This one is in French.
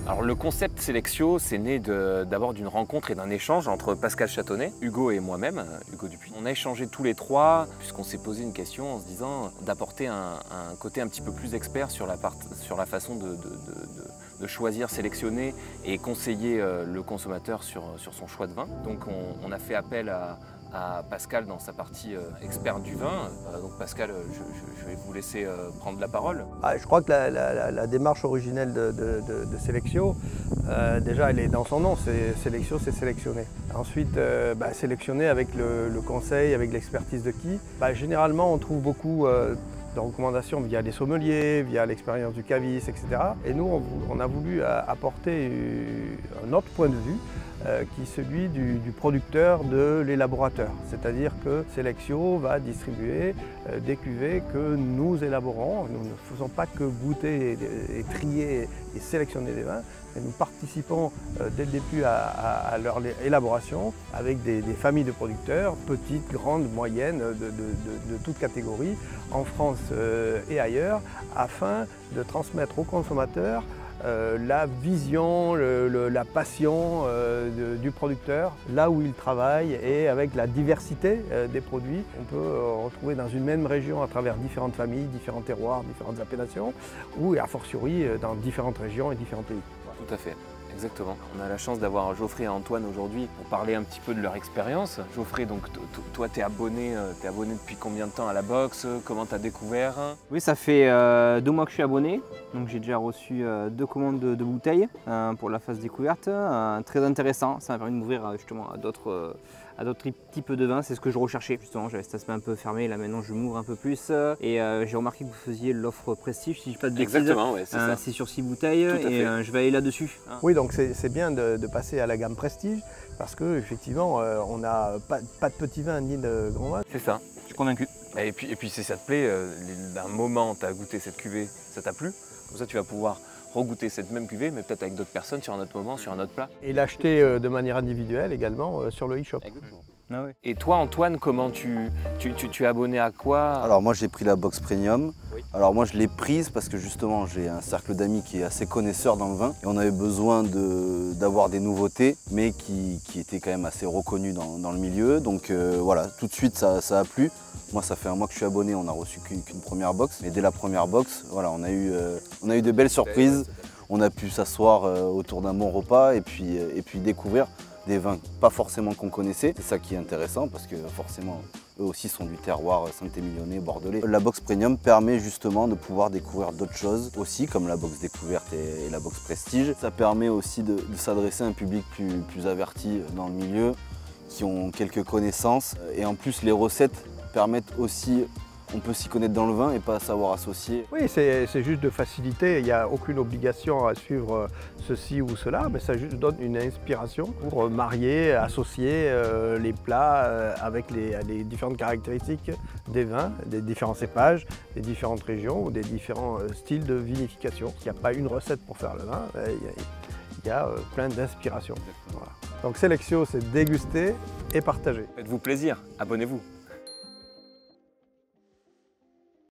Alors le concept Selexio, c'est né d'abord d'une rencontre et d'un échange entre Pascal Châtonnet, Hugo et moi-même, Hugo Dupuis. On a échangé tous les trois, puisqu'on s'est posé une question en se disant d'apporter un côté un petit peu plus expert sur la façon de choisir, sélectionner et conseiller le consommateur sur son choix de vin. Donc on a fait appel à Pascal dans sa partie expert du vin. Donc Pascal, je vais vous laisser prendre la parole. Je crois que la démarche originelle de Selexio, déjà elle est dans son nom, Selexio, c'est sélectionner. Ensuite, sélectionner avec le conseil, avec l'expertise de qui? Généralement on trouve beaucoup de recommandations via les sommeliers, via l'expérience du caviste, etc. Et nous on a voulu apporter un autre point de vue, qui est celui du producteur, de l'élaborateur. C'est-à-dire que Selexio va distribuer des cuvées que nous élaborons. Nous ne faisons pas que goûter et trier et sélectionner des vins, mais nous participons dès le début à leur élaboration avec des familles de producteurs, petites, grandes, moyennes, de toutes catégories, en France et ailleurs, afin de transmettre aux consommateurs la vision, la passion du producteur, là où il travaille, et avec la diversité des produits. On peut retrouver dans une même région à travers différentes familles, différents terroirs, différentes appellations, ou a fortiori dans différentes régions et différents pays. Tout à fait. Exactement. On a la chance d'avoir Geoffrey et Antoine aujourd'hui pour parler un petit peu de leur expérience. Geoffrey, donc toi, tu es abonné depuis combien de temps à la boxe? Comment tu as découvert? Oui, ça fait 2 mois que je suis abonné. Donc j'ai déjà reçu 2 commandes de bouteilles pour la phase découverte. Très intéressant, ça m'a permis de m'ouvrir justement à d'autres types de vins. C'est ce que je recherchais justement. J'avais cet aspect un peu fermé, là maintenant je m'ouvre un peu plus. Et j'ai remarqué que vous faisiez l'offre Prestige, si je ne dis pas de bêtises. Exactement, ouais, c'est ça. C'est sur 6 bouteilles et je vais aller là-dessus. Oui, donc c'est bien de passer à la gamme Prestige parce qu'effectivement, on n'a pas de petit vin ni de grand vin. C'est ça. Je suis convaincu. Et puis si ça te plaît, d'un moment tu as goûté cette cuvée, ça t'a plu, comme ça tu vas pouvoir regoûter cette même cuvée, mais peut-être avec d'autres personnes sur un autre moment, sur un autre plat. Et l'acheter de manière individuelle également sur le e-shop. Ah ouais. Et toi Antoine, comment tu es abonné à quoi? Alors moi j'ai pris la box premium. Oui. Alors moi je l'ai prise parce que justement j'ai un cercle d'amis qui est assez connaisseur dans le vin et on avait besoin d'avoir des nouveautés mais qui étaient quand même assez reconnues dans le milieu. Donc voilà, tout de suite ça a plu. Moi ça fait un mois que je suis abonné, on n'a reçu qu'une première box. Mais dès la première box, voilà, on a eu de belles surprises. On a pu s'asseoir autour d'un bon repas et puis découvrir des vins pas forcément qu'on connaissait. C'est ça qui est intéressant parce que forcément eux aussi sont du terroir Saint-Émilionnais, bordelais. La box premium permet justement de pouvoir découvrir d'autres choses aussi, comme la box découverte et la box prestige. Ça permet aussi de s'adresser à un public plus averti dans le milieu, qui ont quelques connaissances. Et en plus les recettes permettent aussi, on peut s'y connaître dans le vin et pas savoir associer. Oui, c'est juste de faciliter, il n'y a aucune obligation à suivre ceci ou cela, mais ça juste donne une inspiration pour marier, associer les plats avec les différentes caractéristiques des vins, des différents cépages, des différentes régions ou des différents styles de vinification. Il n'y a pas une recette pour faire le vin, il y a plein d'inspirations. Voilà. Donc Selexio, c'est déguster et partager. Faites-vous plaisir, abonnez-vous.